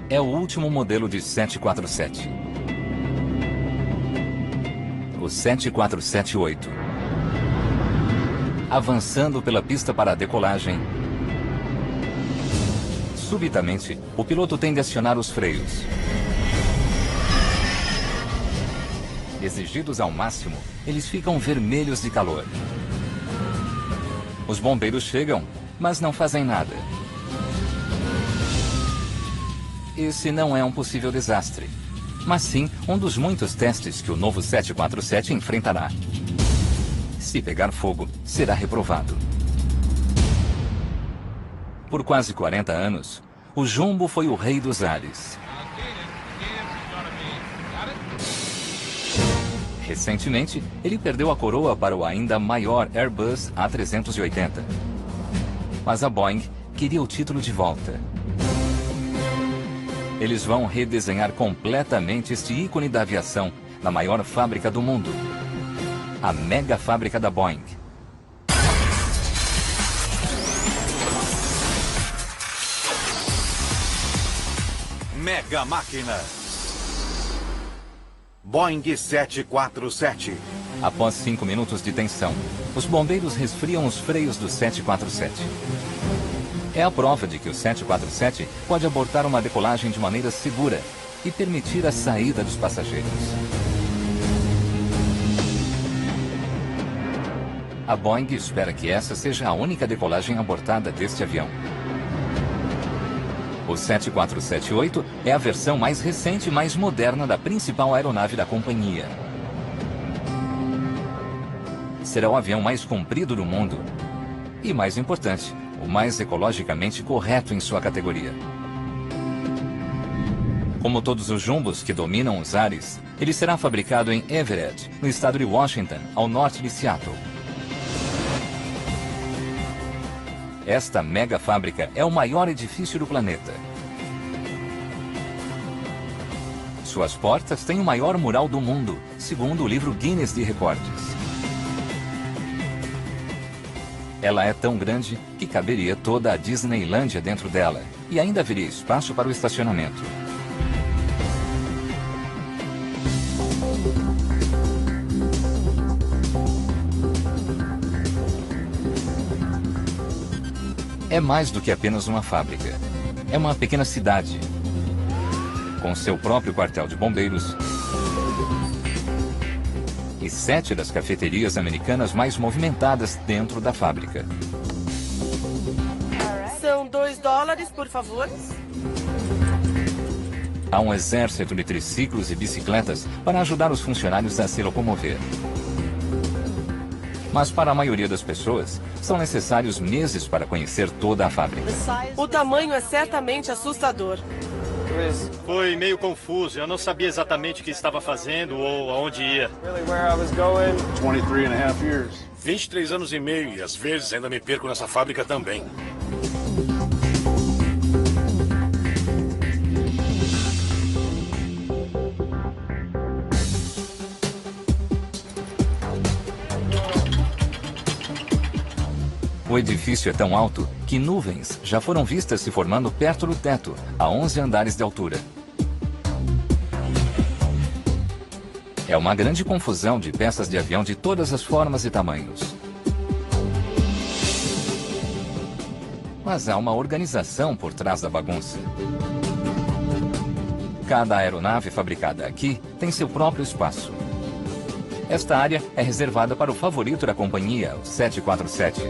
é o último modelo de 747. O 747-8. Avançando pela pista para a decolagem, subitamente, o piloto tem de acionar os freios. Exigidos ao máximo, eles ficam vermelhos de calor. Os bombeiros chegam, mas não fazem nada. Esse não é um possível desastre, mas sim um dos muitos testes que o novo 747 enfrentará. Se pegar fogo, será reprovado. Por quase 40 anos, o Jumbo foi o rei dos ares. Recentemente, ele perdeu a coroa para o ainda maior Airbus A380. Mas a Boeing queria o título de volta. Eles vão redesenhar completamente este ícone da aviação na maior fábrica do mundo, a mega fábrica da Boeing. Mega Máquina. Boeing 747. Após 5 minutos de tensão, os bombeiros resfriam os freios do 747. É a prova de que o 747 pode abortar uma decolagem de maneira segura e permitir a saída dos passageiros. A Boeing espera que essa seja a única decolagem abortada deste avião. O 747-8 é a versão mais recente e mais moderna da principal aeronave da companhia. Será o avião mais comprido do mundo e, mais importante, o mais ecologicamente correto em sua categoria. Como todos os jumbos que dominam os ares, ele será fabricado em Everett, no estado de Washington, ao norte de Seattle. Esta mega fábrica é o maior edifício do planeta. Suas portas têm o maior mural do mundo, segundo o livro Guinness de Recordes. Ela é tão grande que caberia toda a Disneylândia dentro dela, e ainda haveria espaço para o estacionamento. É mais do que apenas uma fábrica. É uma pequena cidade, com seu próprio quartel de bombeiros e 7 das cafeterias americanas mais movimentadas dentro da fábrica. São $2, por favor. Há um exército de triciclos e bicicletas para ajudar os funcionários a se locomover. Mas para a maioria das pessoas, são necessários meses para conhecer toda a fábrica. O tamanho é certamente assustador. Foi meio confuso. Eu não sabia exatamente o que estava fazendo ou aonde ia. 23 anos e meio e às vezes ainda me perco nessa fábrica também. O edifício é tão alto que nuvens já foram vistas se formando perto do teto, a 11 andares de altura. É uma grande confusão de peças de avião de todas as formas e tamanhos. Mas há uma organização por trás da bagunça. Cada aeronave fabricada aqui tem seu próprio espaço. Esta área é reservada para o favorito da companhia, o 747.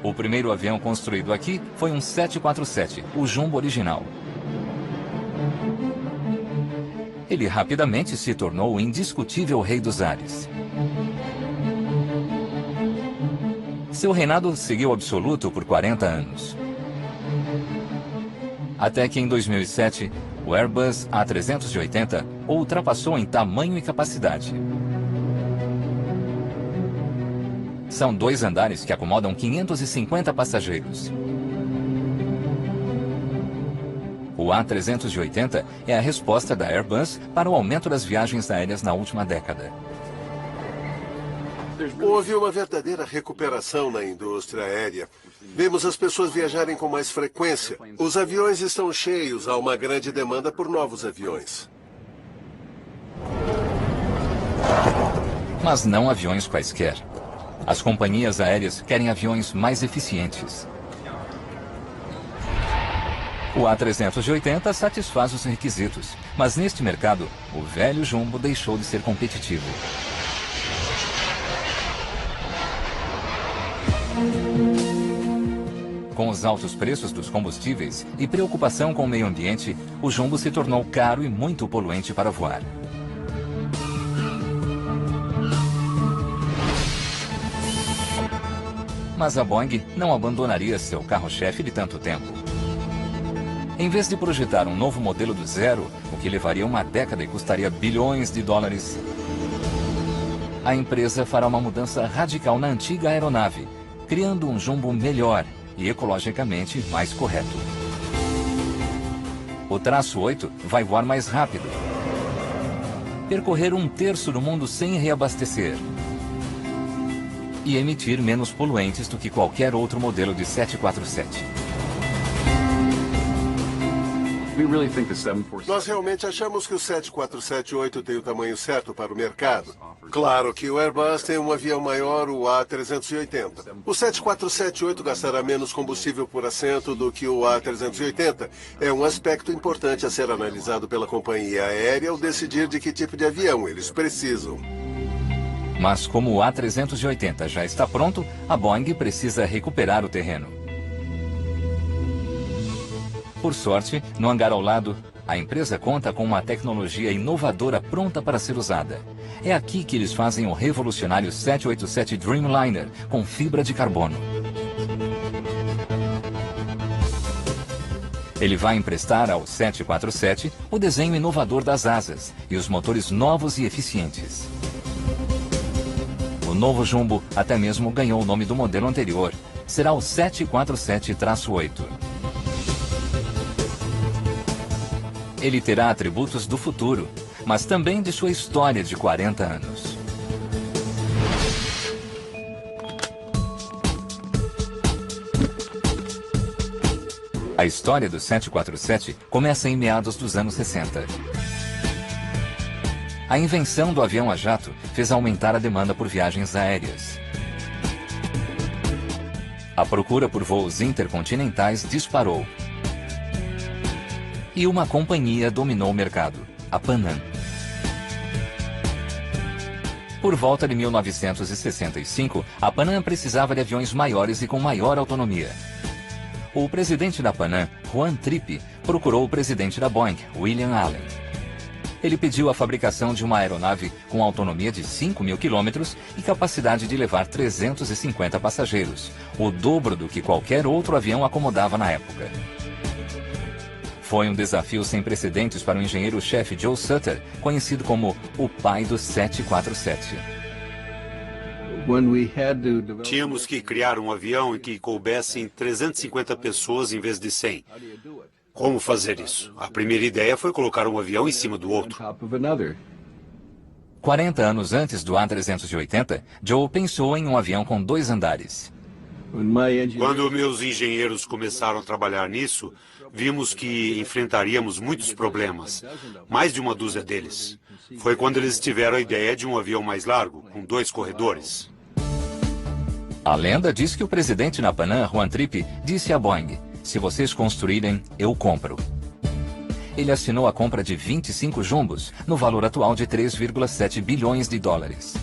O primeiro avião construído aqui foi um 747, o Jumbo original. Ele rapidamente se tornou o indiscutível rei dos ares. Seu reinado seguiu absoluto por 40 anos. Até que em 2007, o Airbus A380 o ultrapassou em tamanho e capacidade. São 2 andares que acomodam 550 passageiros. O A380 é a resposta da Airbus para o aumento das viagens aéreas na última década. Houve uma verdadeira recuperação na indústria aérea. Vemos as pessoas viajarem com mais frequência. Os aviões estão cheios, há uma grande demanda por novos aviões. Mas não aviões quaisquer. As companhias aéreas querem aviões mais eficientes. O A380 satisfaz os requisitos, mas neste mercado, o velho Jumbo deixou de ser competitivo. Com os altos preços dos combustíveis e preocupação com o meio ambiente, o Jumbo se tornou caro e muito poluente para voar. Mas a Boeing não abandonaria seu carro-chefe de tanto tempo. Em vez de projetar um novo modelo do zero, o que levaria uma década e custaria bilhões de dólares, a empresa fará uma mudança radical na antiga aeronave, criando um Jumbo melhor e ecologicamente mais correto. O traço 8 vai voar mais rápido, percorrer 1/3 do mundo sem reabastecer e emitir menos poluentes do que qualquer outro modelo de 747. Nós realmente achamos que o 747-8 tem o tamanho certo para o mercado. Claro que o Airbus tem um avião maior, o A380. O 747-8 gastará menos combustível por assento do que o A380. É um aspecto importante a ser analisado pela companhia aérea ao decidir de que tipo de avião eles precisam. Mas como o A380 já está pronto, a Boeing precisa recuperar o terreno. Por sorte, no hangar ao lado, a empresa conta com uma tecnologia inovadora pronta para ser usada. É aqui que eles fazem o revolucionário 787 Dreamliner com fibra de carbono. Ele vai emprestar ao 747 o desenho inovador das asas e os motores novos e eficientes. O novo Jumbo até mesmo ganhou o nome do modelo anterior. Será o 747-8. Ele terá atributos do futuro, mas também de sua história de 40 anos. A história do 747 começa em meados dos anos 60. A invenção do avião a jato fez aumentar a demanda por viagens aéreas. A procura por voos intercontinentais disparou. E uma companhia dominou o mercado, a Pan Am. Por volta de 1965, a Pan Am precisava de aviões maiores e com maior autonomia. O presidente da Pan Am, Juan Trippe, procurou o presidente da Boeing, William Allen. Ele pediu a fabricação de uma aeronave com autonomia de 5.000 quilômetros e capacidade de levar 350 passageiros, o dobro do que qualquer outro avião acomodava na época. Foi um desafio sem precedentes para o engenheiro-chefe Joe Sutter, conhecido como o pai do 747. Tínhamos que criar um avião em que coubessem 350 pessoas em vez de 100. Como fazer isso? A primeira ideia foi colocar um avião em cima do outro. 40 anos antes do A380, Joe pensou em um avião com 2 andares. Quando meus engenheiros começaram a trabalhar nisso, vimos que enfrentaríamos muitos problemas, mais de uma dúzia deles. Foi quando eles tiveram a ideia de um avião mais largo, com 2 corredores. A lenda diz que o presidente na Pan Am, Juan Trippe, disse à Boeing: "Se vocês construírem, eu compro." Ele assinou a compra de 25 jumbos, no valor atual de 3,7 bilhões de dólares.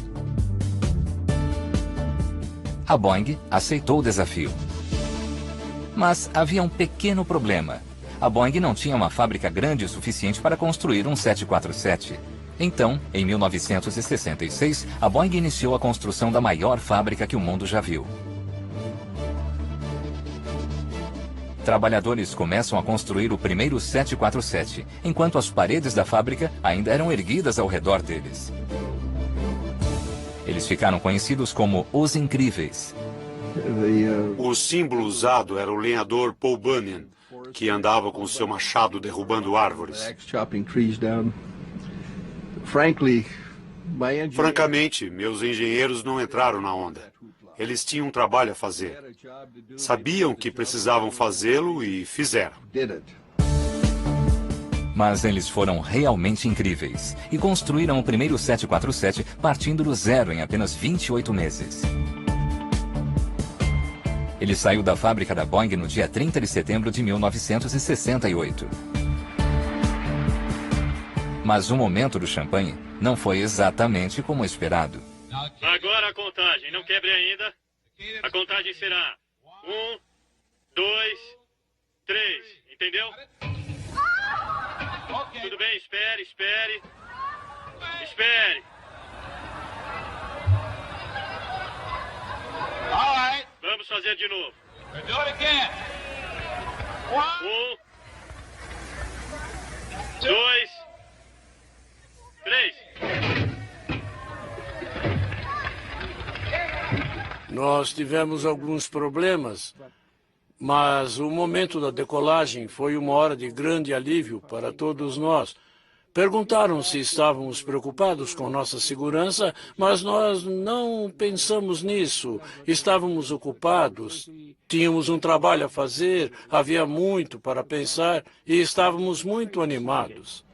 A Boeing aceitou o desafio. Mas havia um pequeno problema. A Boeing não tinha uma fábrica grande o suficiente para construir um 747. Então, em 1966, a Boeing iniciou a construção da maior fábrica que o mundo já viu. Trabalhadores começam a construir o primeiro 747, enquanto as paredes da fábrica ainda eram erguidas ao redor deles. Eles ficaram conhecidos como os Incríveis. O símbolo usado era o lenhador Paul Bunyan, que andava com seu machado derrubando árvores. Francamente, meus engenheiros não entraram na onda. Eles tinham um trabalho a fazer. Sabiam que precisavam fazê-lo e fizeram. Mas eles foram realmente incríveis e construíram o primeiro 747 partindo do zero em apenas 28 meses. Ele saiu da fábrica da Boeing no dia 30 de setembro de 1968. Mas o momento do champanhe não foi exatamente como esperado. Agora a contagem, não quebre ainda. A contagem será 1, 2, 3, entendeu? Tudo bem, espere. Vamos fazer de novo. 1, 2, 3. Nós tivemos alguns problemas, mas o momento da decolagem foi uma hora de grande alívio para todos nós. Perguntaram se estávamos preocupados com nossa segurança, mas nós não pensamos nisso. Estávamos ocupados, tínhamos um trabalho a fazer, havia muito para pensar e estávamos muito animados.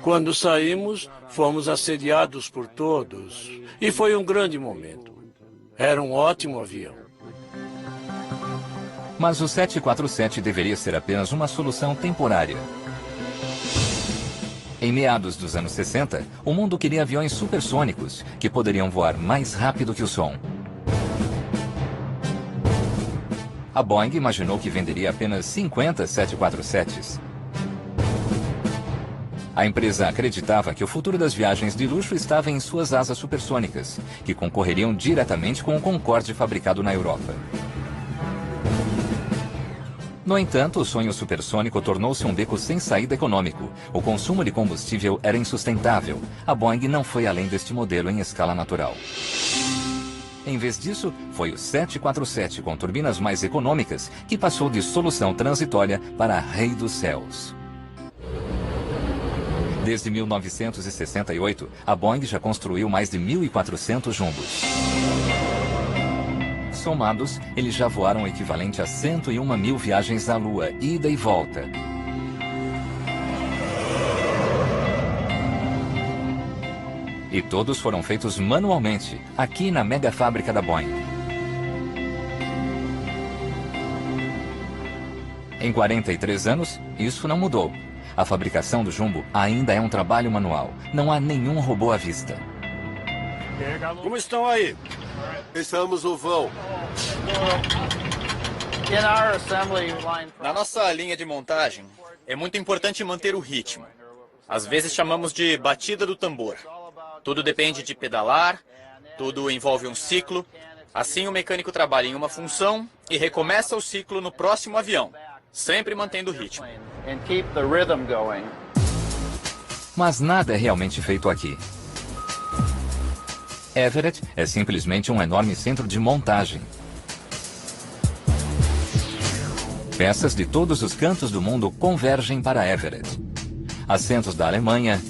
Quando saímos, fomos assediados por todos e foi um grande momento. Era um ótimo avião. Mas o 747 deveria ser apenas uma solução temporária. Em meados dos anos 60, o mundo queria aviões supersônicos, que poderiam voar mais rápido que o som. A Boeing imaginou que venderia apenas 50 747s. A empresa acreditava que o futuro das viagens de luxo estava em suas asas supersônicas, que concorreriam diretamente com o Concorde fabricado na Europa. No entanto, o sonho supersônico tornou-se um beco sem saída econômico. O consumo de combustível era insustentável. A Boeing não foi além deste modelo em escala natural. Em vez disso, foi o 747 com turbinas mais econômicas que passou de solução transitória para rei dos céus. Desde 1968, a Boeing já construiu mais de 1.400 jumbos. Somados, eles já voaram o equivalente a 101 mil viagens à Lua, ida e volta. E todos foram feitos manualmente, aqui na mega fábrica da Boeing. Em 43 anos, isso não mudou. A fabricação do jumbo ainda é um trabalho manual. Não há nenhum robô à vista. Como estão aí? Estamos no vão. Na nossa linha de montagem, é muito importante manter o ritmo. Às vezes chamamos de batida do tambor. Tudo depende de pedalar, tudo envolve um ciclo. Assim o mecânico trabalha em uma função e recomeça o ciclo no próximo avião, sempre mantendo o ritmo. Mas nada é realmente feito aqui. Everett é simplesmente um enorme centro de montagem. Peças de todos os cantos do mundo convergem para Everett. Assentos da Alemanha,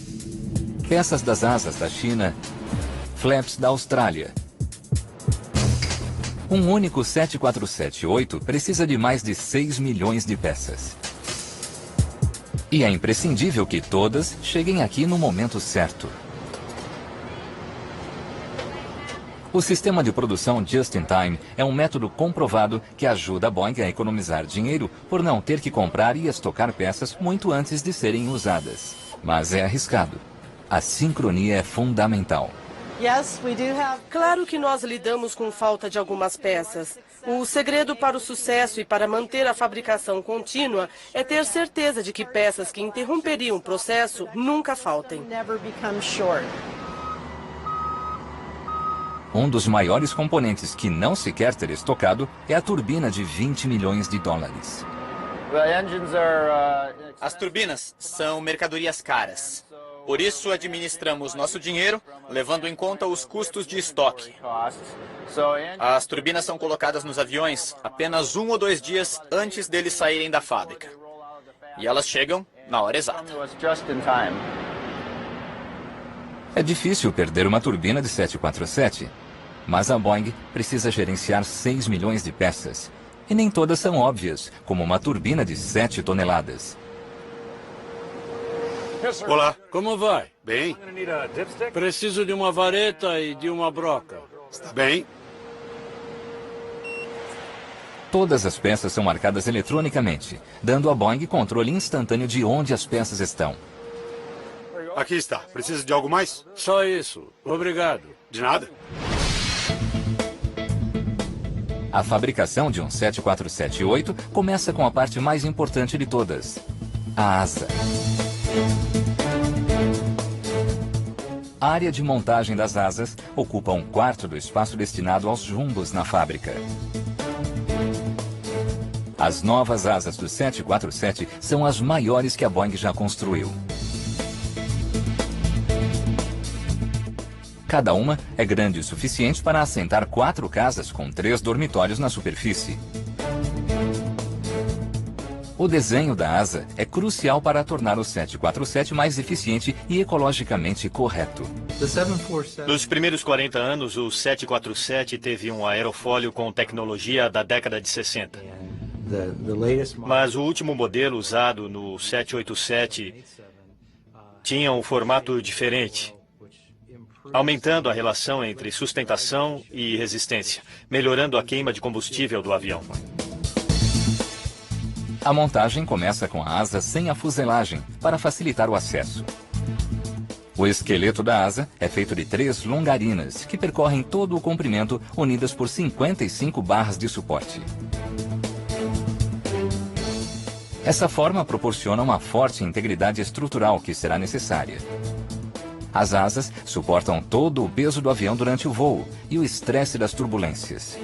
peças das asas da China, flaps da Austrália. Um único 747-8 precisa de mais de 6 milhões de peças. E é imprescindível que todas cheguem aqui no momento certo. O sistema de produção Just-in-Time é um método comprovado que ajuda a Boeing a economizar dinheiro por não ter que comprar e estocar peças muito antes de serem usadas. Mas é arriscado. A sincronia é fundamental. Claro que nós lidamos com falta de algumas peças. O segredo para o sucesso e para manter a fabricação contínua é ter certeza de que peças que interromperiam o processo nunca faltem. Um dos maiores componentes que não se quer ter estocado é a turbina de 20 milhões de dólares. As turbinas são mercadorias caras. Por isso, administramos nosso dinheiro, levando em conta os custos de estoque. As turbinas são colocadas nos aviões apenas 1 ou 2 dias antes deles saírem da fábrica. E elas chegam na hora exata. É difícil perder uma turbina de 747, mas a Boeing precisa gerenciar 6 milhões de peças. E nem todas são óbvias, como uma turbina de 7 toneladas. Olá. Como vai? Bem? Preciso de uma vareta e de uma broca. Está bem? Todas as peças são marcadas eletronicamente, dando à Boeing controle instantâneo de onde as peças estão. Aqui está. Precisa de algo mais? Só isso. Obrigado. De nada. A fabricação de um 747-8 começa com a parte mais importante de todas, a asa. A área de montagem das asas ocupa 1/4 do espaço destinado aos jumbos na fábrica. As novas asas do 747 são as maiores que a Boeing já construiu. Cada uma é grande o suficiente para assentar 4 casas com 3 dormitórios na superfície. O desenho da asa é crucial para tornar o 747 mais eficiente e ecologicamente correto. Nos primeiros 40 anos, o 747 teve um aerofólio com tecnologia da década de 60. Mas o último modelo usado no 787 tinha um formato diferente, aumentando a relação entre sustentação e resistência, melhorando a queima de combustível do avião. A montagem começa com a asa sem a fuselagem, para facilitar o acesso. O esqueleto da asa é feito de 3 longarinas, que percorrem todo o comprimento, unidas por 55 barras de suporte. Essa forma proporciona uma forte integridade estrutural que será necessária. As asas suportam todo o peso do avião durante o voo e o estresse das turbulências.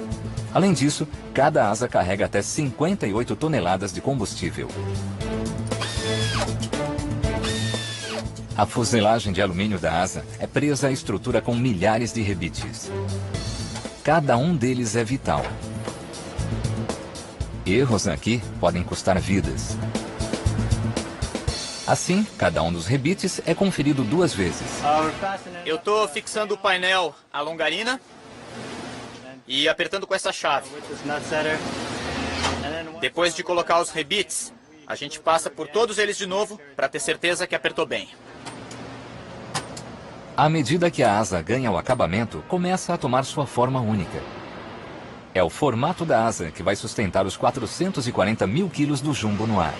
Além disso, cada asa carrega até 58 toneladas de combustível. A fuselagem de alumínio da asa é presa à estrutura com milhares de rebites. Cada um deles é vital. Erros aqui podem custar vidas. Assim, cada um dos rebites é conferido 2 vezes. Eu estou fixando o painel à longarina e apertando com essa chave. Depois de colocar os rebites, a gente passa por todos eles de novo para ter certeza que apertou bem. À medida que a asa ganha o acabamento, começa a tomar sua forma única. É o formato da asa que vai sustentar os 440 mil quilos do jumbo no ar.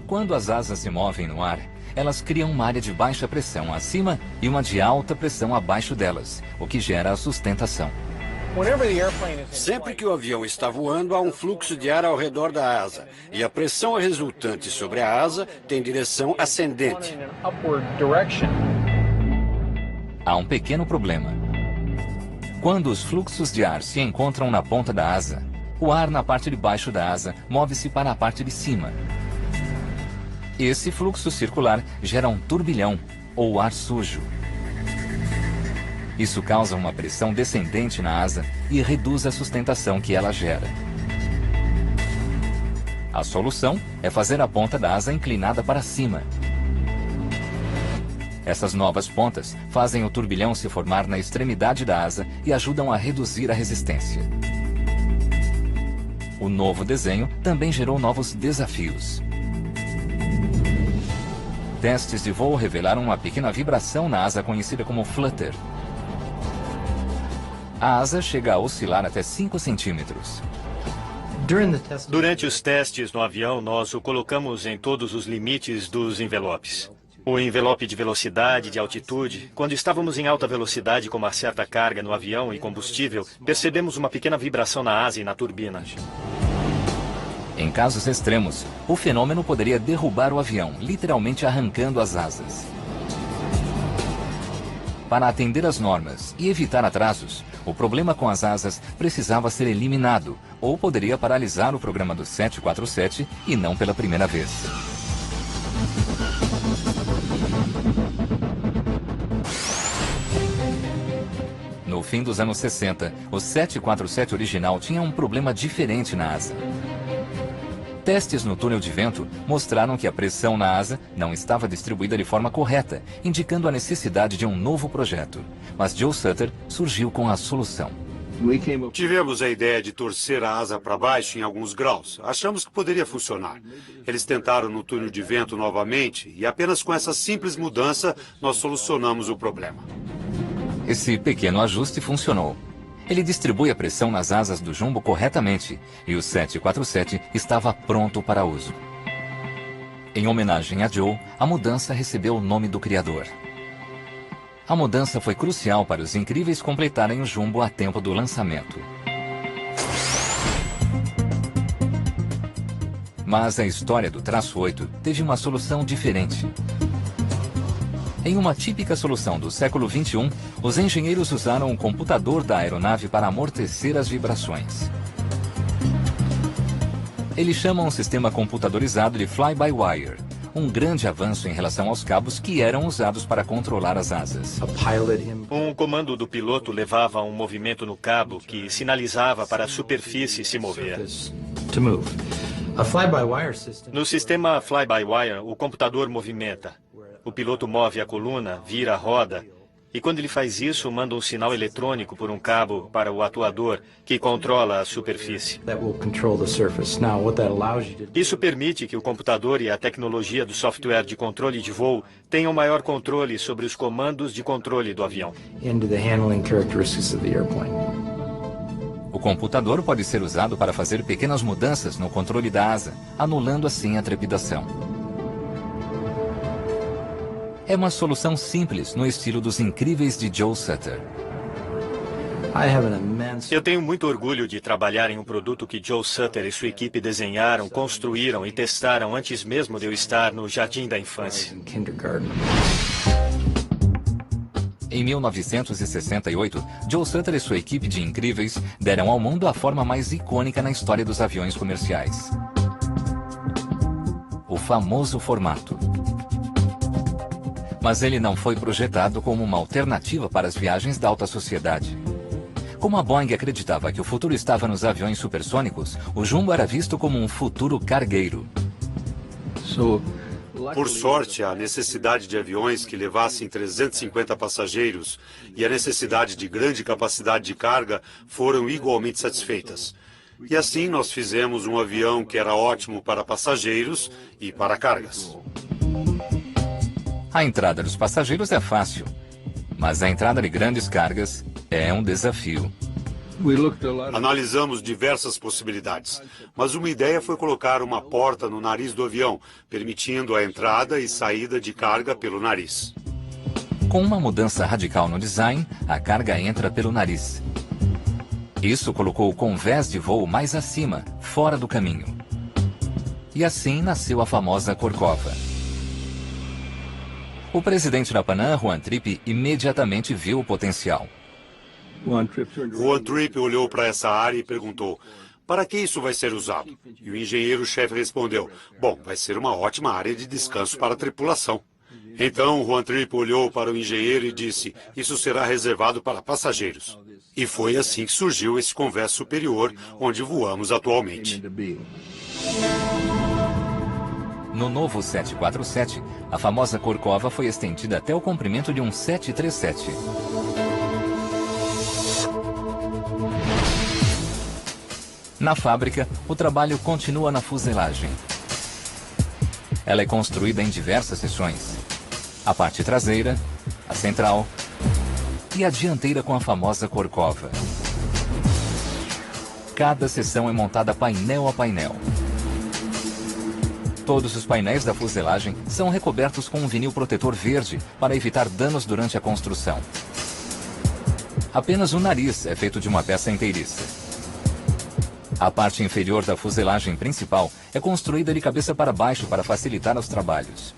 Quando as asas se movem no ar, elas criam uma área de baixa pressão acima e uma de alta pressão abaixo delas, o que gera a sustentação. Sempre que o avião está voando, há um fluxo de ar ao redor da asa, e a pressão resultante sobre a asa tem direção ascendente. Há um pequeno problema. Quando os fluxos de ar se encontram na ponta da asa, o ar na parte de baixo da asa move-se para a parte de cima. Esse fluxo circular gera um turbilhão, ou ar sujo. Isso causa uma pressão descendente na asa e reduz a sustentação que ela gera. A solução é fazer a ponta da asa inclinada para cima. Essas novas pontas fazem o turbilhão se formar na extremidade da asa e ajudam a reduzir a resistência. O novo desenho também gerou novos desafios. Testes de voo revelaram uma pequena vibração na asa conhecida como flutter. A asa chega a oscilar até 5 centímetros. Durante os testes no avião, nós o colocamos em todos os limites dos envelopes. O envelope de velocidade, de altitude. Quando estávamos em alta velocidade com uma certa carga no avião e combustível, percebemos uma pequena vibração na asa e na turbina. Em casos extremos, o fenômeno poderia derrubar o avião, literalmente arrancando as asas. Para atender às normas e evitar atrasos, o problema com as asas precisava ser eliminado, ou poderia paralisar o programa do 747 e não pela primeira vez. No fim dos anos 60, o 747 original tinha um problema diferente na asa. Testes no túnel de vento mostraram que a pressão na asa não estava distribuída de forma correta, indicando a necessidade de um novo projeto. Mas Joe Sutter surgiu com a solução. Tivemos a ideia de torcer a asa para baixo em alguns graus. Achamos que poderia funcionar. Eles tentaram no túnel de vento novamente e apenas com essa simples mudança nós solucionamos o problema. Esse pequeno ajuste funcionou. Ele distribui a pressão nas asas do jumbo corretamente e o 747 estava pronto para uso. Em homenagem a Joe, a mudança recebeu o nome do criador. A mudança foi crucial para os incríveis completarem o jumbo a tempo do lançamento. Mas a história do traço 8 teve uma solução diferente. Em uma típica solução do século XXI, os engenheiros usaram o computador da aeronave para amortecer as vibrações. Eles chamam o sistema computadorizado de fly-by-wire, um grande avanço em relação aos cabos que eram usados para controlar as asas. Um comando do piloto levava um movimento no cabo que sinalizava para a superfície se mover. No sistema fly-by-wire, o computador movimenta. O piloto move a coluna, vira a roda, e quando ele faz isso, manda um sinal eletrônico por um cabo para o atuador, que controla a superfície. Isso permite que o computador e a tecnologia do software de controle de voo tenham maior controle sobre os comandos de controle do avião. O computador pode ser usado para fazer pequenas mudanças no controle da asa, anulando assim a trepidação. É uma solução simples no estilo dos incríveis de Joe Sutter. Eu tenho muito orgulho de trabalhar em um produto que Joe Sutter e sua equipe desenharam, construíram e testaram antes mesmo de eu estar no jardim da infância. Em 1968, Joe Sutter e sua equipe de incríveis deram ao mundo a forma mais icônica na história dos aviões comerciais. O famoso formato. Mas ele não foi projetado como uma alternativa para as viagens da alta sociedade. Como a Boeing acreditava que o futuro estava nos aviões supersônicos, o jumbo era visto como um futuro cargueiro. Por sorte, a necessidade de aviões que levassem 350 passageiros e a necessidade de grande capacidade de carga foram igualmente satisfeitas. E assim nós fizemos um avião que era ótimo para passageiros e para cargas. A entrada dos passageiros é fácil, mas a entrada de grandes cargas é um desafio. Analisamos diversas possibilidades, mas uma ideia foi colocar uma porta no nariz do avião, permitindo a entrada e saída de carga pelo nariz. Com uma mudança radical no design, a carga entra pelo nariz. Isso colocou o convés de voo mais acima, fora do caminho. E assim nasceu a famosa Corcova. O presidente da Panam, Juan Trippe, imediatamente viu o potencial. Juan Trippe olhou para essa área e perguntou: para que isso vai ser usado? E o engenheiro-chefe respondeu: bom, vai ser uma ótima área de descanso para a tripulação. Então Juan Trippe olhou para o engenheiro e disse: isso será reservado para passageiros. E foi assim que surgiu esse convés superior, onde voamos atualmente. No novo 747, a famosa Corcova foi estendida até o comprimento de um 737. Na fábrica, o trabalho continua na fuselagem. Ela é construída em diversas seções. A parte traseira, a central e a dianteira com a famosa Corcova. Cada seção é montada painel a painel. Todos os painéis da fuselagem são recobertos com um vinil protetor verde para evitar danos durante a construção. Apenas o nariz é feito de uma peça inteiriça. A parte inferior da fuselagem principal é construída de cabeça para baixo para facilitar os trabalhos.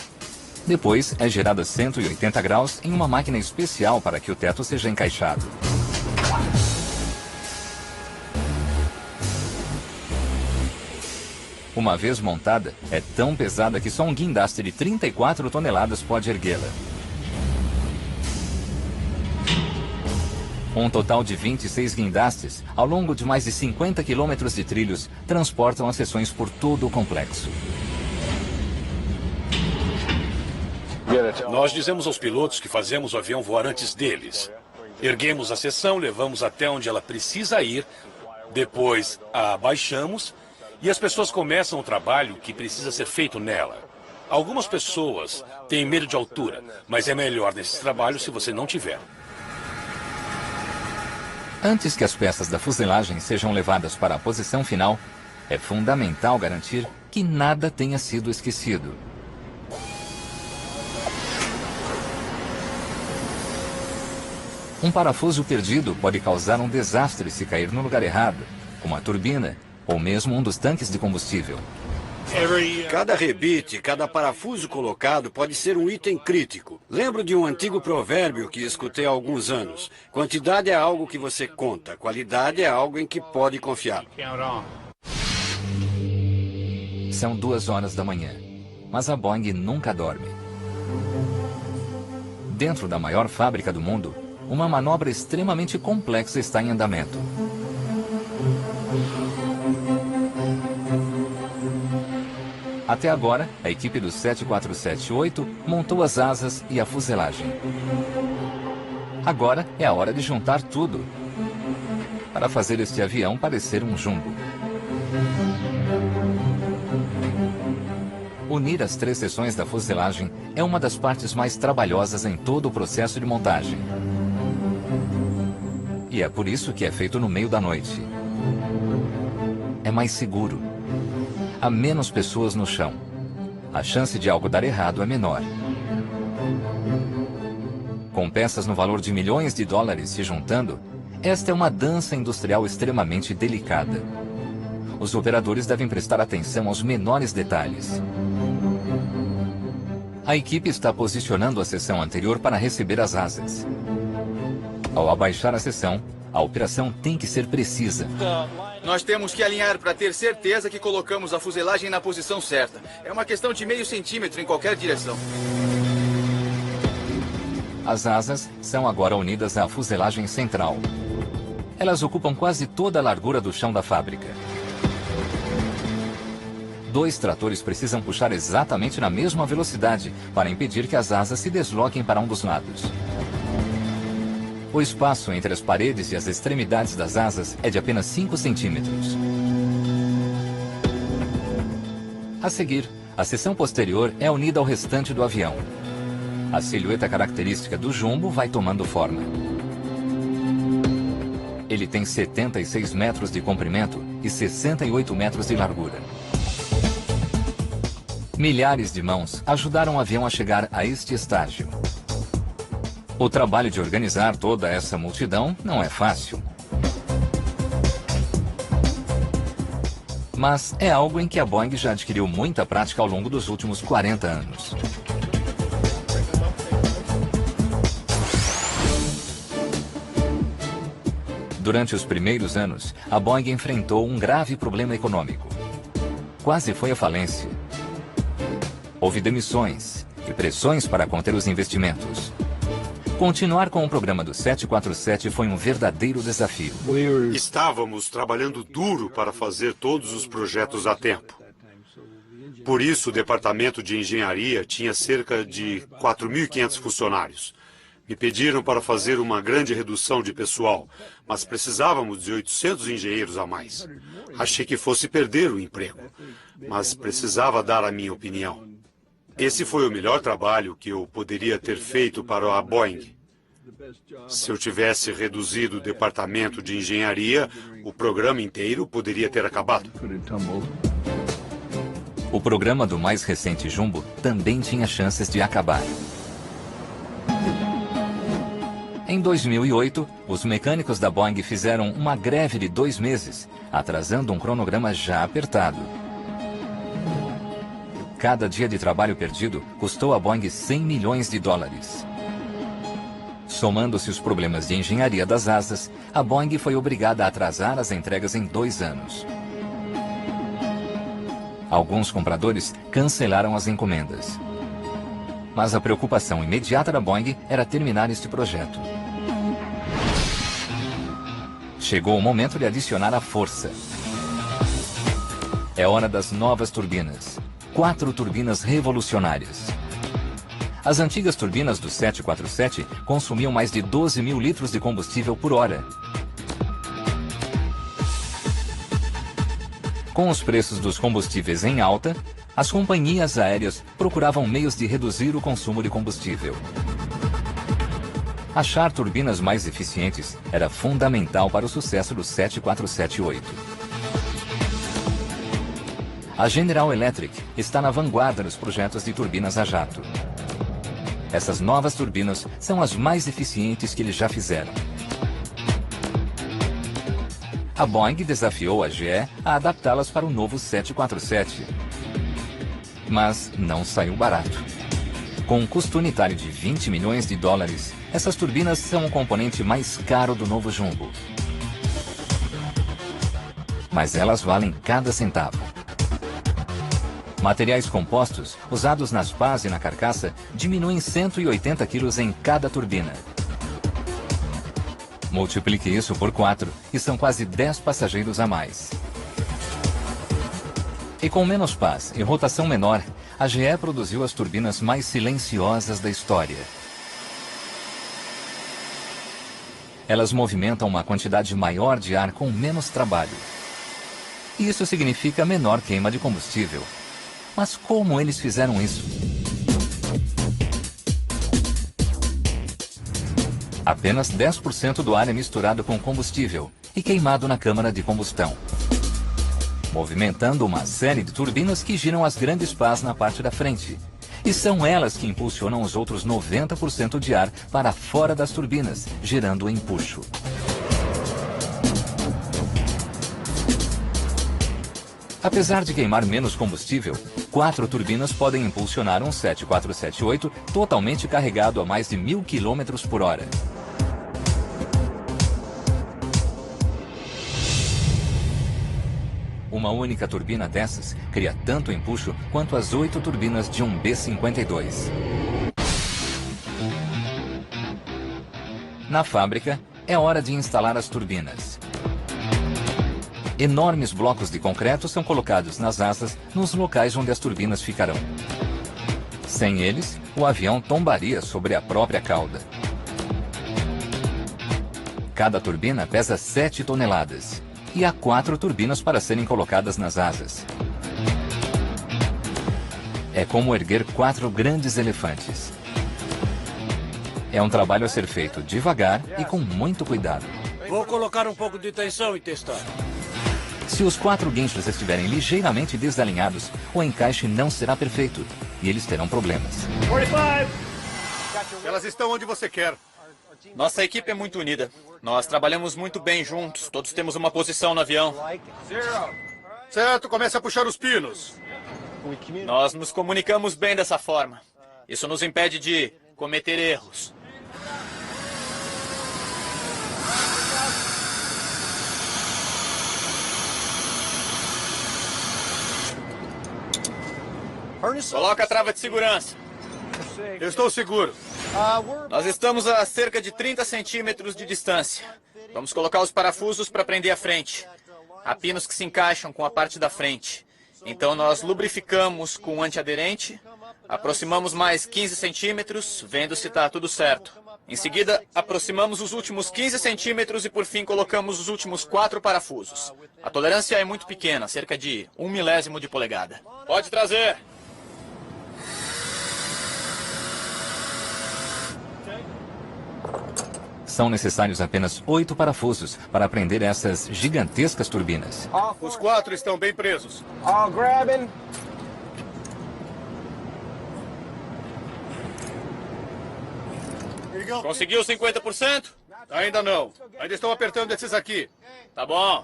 Depois é girada 180 graus em uma máquina especial para que o teto seja encaixado. Uma vez montada, é tão pesada que só um guindaste de 34 toneladas pode erguê-la. Um total de 26 guindastes, ao longo de mais de 50 quilômetros de trilhos, transportam as seções por todo o complexo. Nós dizemos aos pilotos que fazemos o avião voar antes deles. Erguemos a seção, levamos até onde ela precisa ir, depois a abaixamos e as pessoas começam o trabalho que precisa ser feito nela. Algumas pessoas têm medo de altura, mas é melhor nesse trabalho se você não tiver. Antes que as peças da fuselagem sejam levadas para a posição final, é fundamental garantir que nada tenha sido esquecido. Um parafuso perdido pode causar um desastre se cair no lugar errado, como a turbina ou mesmo um dos tanques de combustível. Cada rebite, cada parafuso colocado pode ser um item crítico. Lembro de um antigo provérbio que escutei há alguns anos. Quantidade é algo que você conta, qualidade é algo em que pode confiar. São 2 horas da manhã, mas a Boeing nunca dorme. Dentro da maior fábrica do mundo, uma manobra extremamente complexa está em andamento. Até agora, a equipe do 747-8 montou as asas e a fuselagem. Agora é a hora de juntar tudo para fazer este avião parecer um jumbo. Unir as 3 seções da fuselagem é uma das partes mais trabalhosas em todo o processo de montagem. E é por isso que é feito no meio da noite. É mais seguro. Há menos pessoas no chão. A chance de algo dar errado é menor. Com peças no valor de milhões de dólares se juntando, esta é uma dança industrial extremamente delicada. Os operadores devem prestar atenção aos menores detalhes. A equipe está posicionando a seção anterior para receber as asas. Ao abaixar a seção, a operação tem que ser precisa. Nós temos que alinhar para ter certeza que colocamos a fuselagem na posição certa. É uma questão de meio centímetro em qualquer direção. As asas são agora unidas à fuselagem central. Elas ocupam quase toda a largura do chão da fábrica. 2 tratores precisam puxar exatamente na mesma velocidade para impedir que as asas se desloquem para um dos lados. O espaço entre as paredes e as extremidades das asas é de apenas 5 centímetros. A seguir, a seção posterior é unida ao restante do avião. A silhueta característica do jumbo vai tomando forma. Ele tem 76 metros de comprimento e 68 metros de largura. Milhares de mãos ajudaram o avião a chegar a este estágio. O trabalho de organizar toda essa multidão não é fácil. Mas é algo em que a Boeing já adquiriu muita prática ao longo dos últimos 40 anos. Durante os primeiros anos, a Boeing enfrentou um grave problema econômico. Quase foi à falência. Houve demissões e pressões para conter os investimentos. Continuar com o programa do 747 foi um verdadeiro desafio. Estávamos trabalhando duro para fazer todos os projetos a tempo. Por isso, o departamento de engenharia tinha cerca de 4.500 funcionários. Me pediram para fazer uma grande redução de pessoal, mas precisávamos de 800 engenheiros a mais. Achei que fosse perder o emprego, mas precisava dar a minha opinião. Esse foi o melhor trabalho que eu poderia ter feito para a Boeing. Se eu tivesse reduzido o departamento de engenharia, o programa inteiro poderia ter acabado. O programa do mais recente jumbo também tinha chances de acabar. Em 2008, os mecânicos da Boeing fizeram uma greve de 2 meses, atrasando um cronograma já apertado. Cada dia de trabalho perdido custou à Boeing 100 milhões de dólares. Somando-se os problemas de engenharia das asas, a Boeing foi obrigada a atrasar as entregas em 2 anos. Alguns compradores cancelaram as encomendas. Mas a preocupação imediata da Boeing era terminar este projeto. Chegou o momento de adicionar a força. É hora das novas turbinas. 4 turbinas revolucionárias. As antigas turbinas do 747 consumiam mais de 12 mil litros de combustível por hora. Com os preços dos combustíveis em alta, as companhias aéreas procuravam meios de reduzir o consumo de combustível. Achar turbinas mais eficientes era fundamental para o sucesso do 747-8. A General Electric está na vanguarda dos projetos de turbinas a jato. Essas novas turbinas são as mais eficientes que eles já fizeram. A Boeing desafiou a GE a adaptá-las para o novo 747. Mas não saiu barato. Com um custo unitário de 20 milhões de dólares, essas turbinas são o componente mais caro do novo jumbo. Mas elas valem cada centavo. Materiais compostos, usados nas pás e na carcaça, diminuem 180 quilos em cada turbina. Multiplique isso por 4 e são quase 10 passageiros a mais. E com menos pás e rotação menor, a GE produziu as turbinas mais silenciosas da história. Elas movimentam uma quantidade maior de ar com menos trabalho. Isso significa menor queima de combustível. Mas como eles fizeram isso? Apenas 10% do ar é misturado com combustível e queimado na câmara de combustão, movimentando uma série de turbinas que giram as grandes pás na parte da frente. E são elas que impulsionam os outros 90% de ar para fora das turbinas, gerando o empuxo. Apesar de queimar menos combustível, 4 turbinas podem impulsionar um 747-8 totalmente carregado a mais de 1.000 km por hora. Uma única turbina dessas cria tanto empuxo quanto as 8 turbinas de um B-52. Na fábrica, é hora de instalar as turbinas. Enormes blocos de concreto são colocados nas asas nos locais onde as turbinas ficarão. Sem eles, o avião tombaria sobre a própria cauda. Cada turbina pesa 7 toneladas. E há 4 turbinas para serem colocadas nas asas. É como erguer 4 grandes elefantes. É um trabalho a ser feito devagar e com muito cuidado. Vou colocar um pouco de tensão e testar. Se os 4 guinchos estiverem ligeiramente desalinhados, o encaixe não será perfeito e eles terão problemas. 45! Elas estão onde você quer. Nossa equipe é muito unida. Nós trabalhamos muito bem juntos. Todos temos uma posição no avião. Certo, comece a puxar os pinos. Nós nos comunicamos bem dessa forma. Isso nos impede de cometer erros. Coloca a trava de segurança. Eu estou seguro. Nós estamos a cerca de 30 centímetros de distância. Vamos colocar os parafusos para prender a frente. Há pinos que se encaixam com a parte da frente. Então nós lubrificamos com antiaderente, aproximamos mais 15 centímetros, vendo se está tudo certo. Em seguida, aproximamos os últimos 15 centímetros e por fim colocamos os últimos 4 parafusos. A tolerância é muito pequena, cerca de 1 milésimo de polegada. Pode trazer! São necessários apenas 8 parafusos para prender essas gigantescas turbinas. Os 4 estão bem presos. Conseguiu 50%? Ainda não. Ainda estou apertando esses aqui. Tá bom.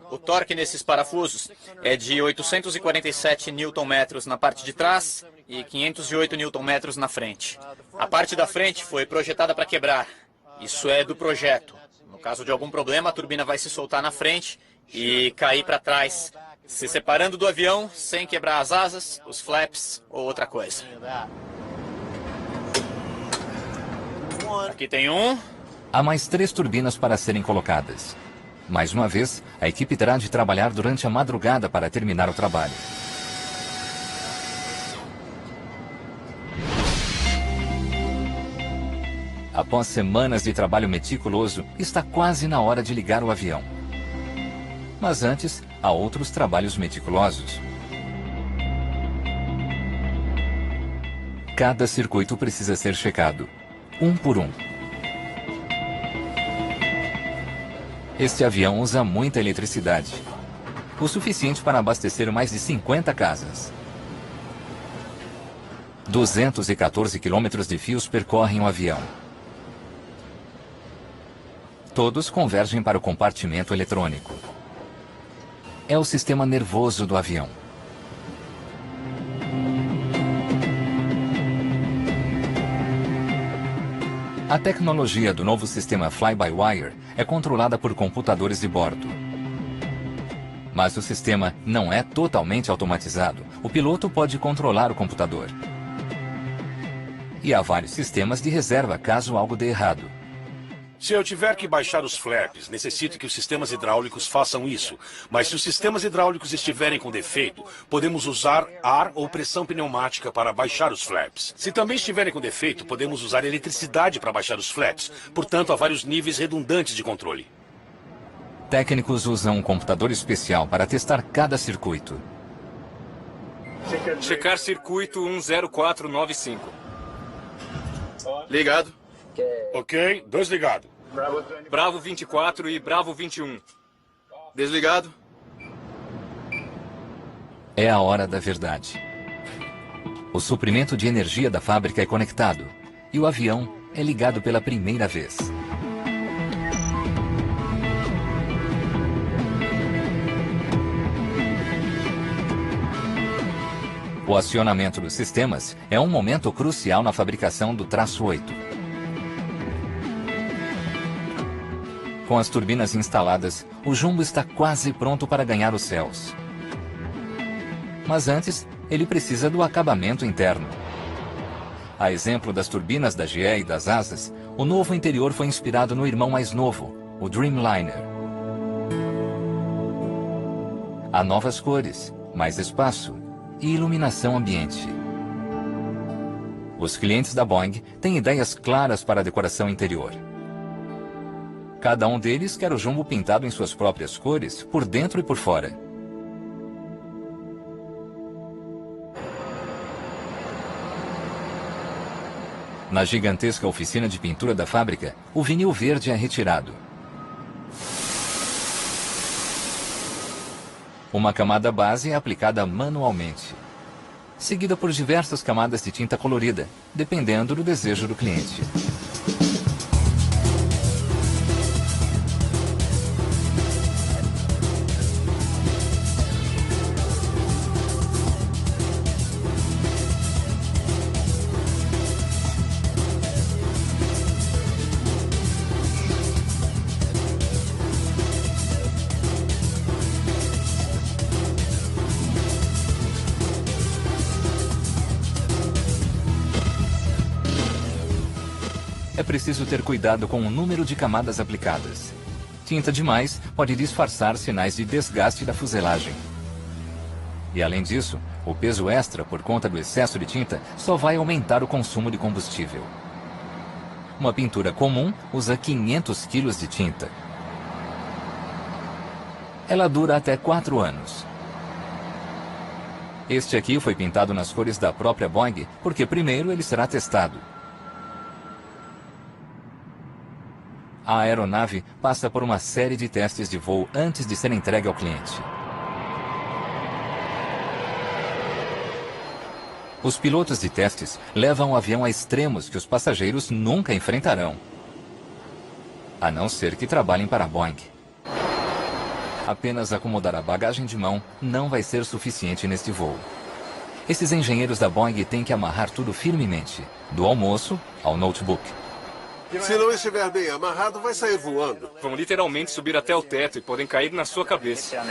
O torque nesses parafusos é de 847 Nm na parte de trás e 508 Nm na frente. A parte da frente foi projetada para quebrar. Isso é do projeto. No caso de algum problema, a turbina vai se soltar na frente e cair para trás, se separando do avião sem quebrar as asas, os flaps ou outra coisa. Aqui tem um. Há mais 3 turbinas para serem colocadas. Mais uma vez, a equipe terá de trabalhar durante a madrugada para terminar o trabalho. Após semanas de trabalho meticuloso, está quase na hora de ligar o avião. Mas antes, há outros trabalhos meticulosos. Cada circuito precisa ser checado, um por um. Este avião usa muita eletricidade, o suficiente para abastecer mais de 50 casas. 214 quilômetros de fios percorrem o avião. Todos convergem para o compartimento eletrônico. É o sistema nervoso do avião. A tecnologia do novo sistema Fly-by-Wire é controlada por computadores de bordo. Mas o sistema não é totalmente automatizado. O piloto pode controlar o computador. E há vários sistemas de reserva caso algo dê errado. Se eu tiver que baixar os flaps, necessito que os sistemas hidráulicos façam isso. Mas se os sistemas hidráulicos estiverem com defeito, podemos usar ar ou pressão pneumática para baixar os flaps. Se também estiverem com defeito, podemos usar eletricidade para baixar os flaps. Portanto, há vários níveis redundantes de controle. Técnicos usam um computador especial para testar cada circuito. Checar circuito 10495. Ligado. Ok, desligado. Bravo 24 e Bravo 21. Desligado. É a hora da verdade. O suprimento de energia da fábrica é conectado e o avião é ligado pela primeira vez. O acionamento dos sistemas é um momento crucial na fabricação do traço 8. Com as turbinas instaladas, o jumbo está quase pronto para ganhar os céus. Mas antes, ele precisa do acabamento interno. A exemplo das turbinas da GE e das asas, o novo interior foi inspirado no irmão mais novo, o Dreamliner. Há novas cores, mais espaço e iluminação ambiente. Os clientes da Boeing têm ideias claras para a decoração interior. Cada um deles quer o jumbo pintado em suas próprias cores, por dentro e por fora. Na gigantesca oficina de pintura da fábrica, o vinil verde é retirado. Uma camada base é aplicada manualmente, seguida por diversas camadas de tinta colorida, dependendo do desejo do cliente. É preciso ter cuidado com o número de camadas aplicadas. Tinta demais pode disfarçar sinais de desgaste da fuselagem. E além disso, o peso extra por conta do excesso de tinta só vai aumentar o consumo de combustível. Uma pintura comum usa 500 kg de tinta. Ela dura até 4 anos. Este aqui foi pintado nas cores da própria Boeing, porque primeiro ele será testado. A aeronave passa por uma série de testes de voo antes de ser entregue ao cliente. Os pilotos de testes levam o avião a extremos que os passageiros nunca enfrentarão. A não ser que trabalhem para a Boeing. Apenas acomodar a bagagem de mão não vai ser suficiente neste voo. Esses engenheiros da Boeing têm que amarrar tudo firmemente, do almoço ao notebook. Se não estiver bem amarrado, vai sair voando. Vão literalmente subir até o teto e podem cair na sua cabeça.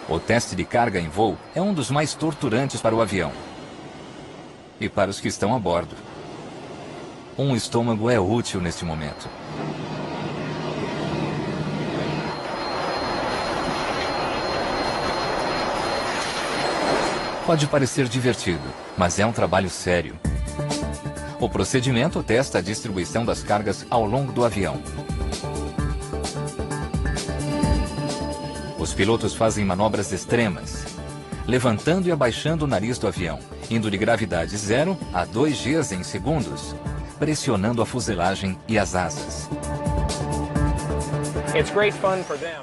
O teste de carga em voo é um dos mais torturantes para o avião. E para os que estão a bordo. Um estômago é útil neste momento. Pode parecer divertido, mas é um trabalho sério. O procedimento testa a distribuição das cargas ao longo do avião. Os pilotos fazem manobras extremas, levantando e abaixando o nariz do avião, indo de gravidade 0 a 2 Gs em segundos, pressionando a fuselagem e as asas.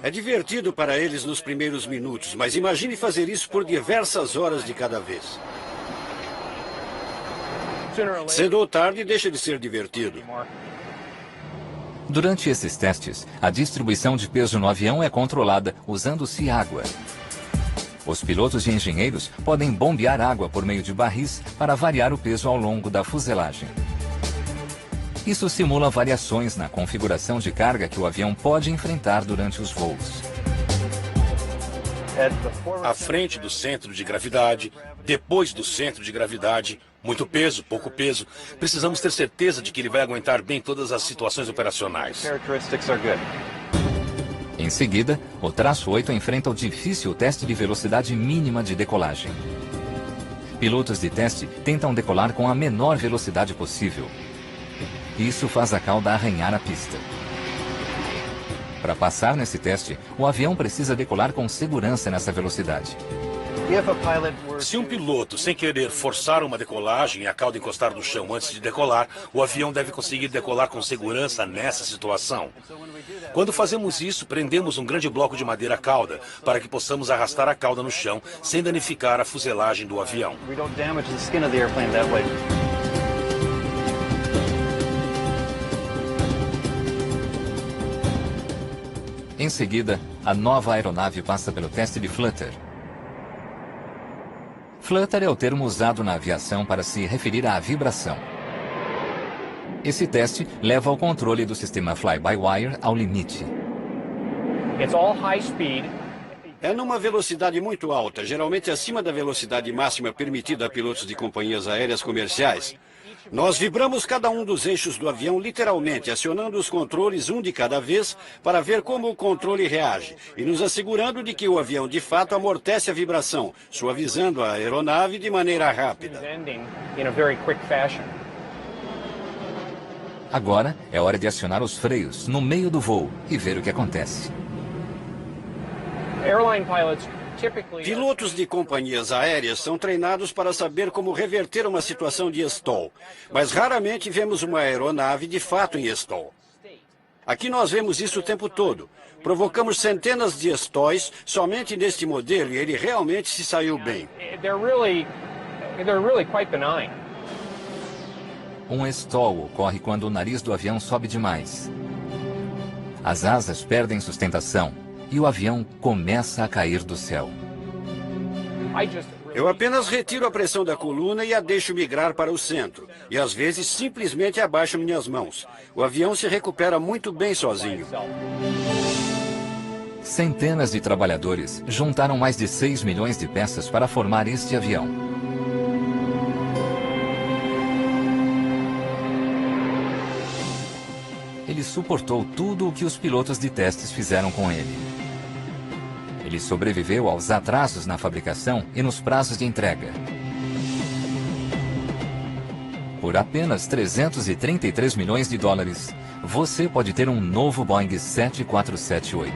É divertido para eles nos primeiros minutos, mas imagine fazer isso por diversas horas de cada vez. Cedo ou tarde deixa de ser divertido. Durante esses testes, a distribuição de peso no avião é controlada usando-se água. Os pilotos e engenheiros podem bombear água por meio de barris para variar o peso ao longo da fuselagem. Isso simula variações na configuração de carga que o avião pode enfrentar durante os voos. À frente do centro de gravidade, depois do centro de gravidade, muito peso, pouco peso. Precisamos ter certeza de que ele vai aguentar bem todas as situações operacionais. Em seguida, o traço 8 enfrenta o difícil teste de velocidade mínima de decolagem. Pilotos de teste tentam decolar com a menor velocidade possível. Isso faz a cauda arranhar a pista. Para passar nesse teste, o avião precisa decolar com segurança nessa velocidade. Se um piloto, sem querer, forçar uma decolagem e a cauda encostar no chão antes de decolar, o avião deve conseguir decolar com segurança nessa situação. Quando fazemos isso, prendemos um grande bloco de madeira à cauda, para que possamos arrastar a cauda no chão sem danificar a fuselagem do avião. Em seguida, a nova aeronave passa pelo teste de flutter. Flutter é o termo usado na aviação para se referir à vibração. Esse teste leva ao controle do sistema fly-by-wire ao limite. É numa velocidade muito alta, geralmente acima da velocidade máxima permitida a pilotos de companhias aéreas comerciais. Nós vibramos cada um dos eixos do avião literalmente, acionando os controles um de cada vez para ver como o controle reage e nos assegurando de que o avião de fato amortece a vibração, suavizando a aeronave de maneira rápida. Agora é hora de acionar os freios no meio do voo e ver o que acontece. Pilotos de companhias aéreas são treinados para saber como reverter uma situação de stall, mas raramente vemos uma aeronave de fato em stall. Aqui nós vemos isso o tempo todo. Provocamos centenas de stalls somente neste modelo e ele realmente se saiu bem. Um stall ocorre quando o nariz do avião sobe demais. As asas perdem sustentação e o avião começa a cair do céu. Eu apenas retiro a pressão da coluna e a deixo migrar para o centro. E às vezes simplesmente abaixo minhas mãos. O avião se recupera muito bem sozinho. Centenas de trabalhadores juntaram mais de 6 milhões de peças para formar este avião. Ele suportou tudo o que os pilotos de testes fizeram com ele. Ele sobreviveu aos atrasos na fabricação e nos prazos de entrega. Por apenas 333 milhões de dólares, você pode ter um novo Boeing 747-8.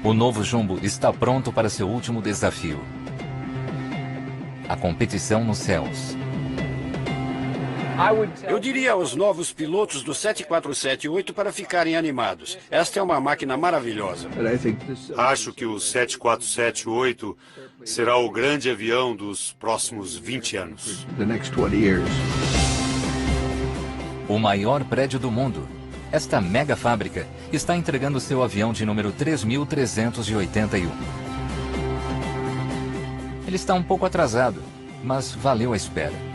O novo Jumbo está pronto para seu último desafio. A competição nos céus. Eu diria aos novos pilotos do 747-8 para ficarem animados. Esta é uma máquina maravilhosa. Acho que o 747-8 será o grande avião dos próximos 20 anos. O maior prédio do mundo. Esta mega fábrica está entregando seu avião de número 3.381. Ele está um pouco atrasado, mas valeu a espera.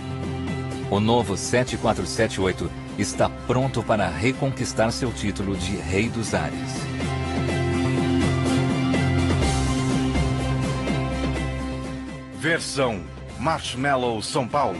O novo 747-8 está pronto para reconquistar seu título de Rei dos Ares. Versão Marshmallow São Paulo.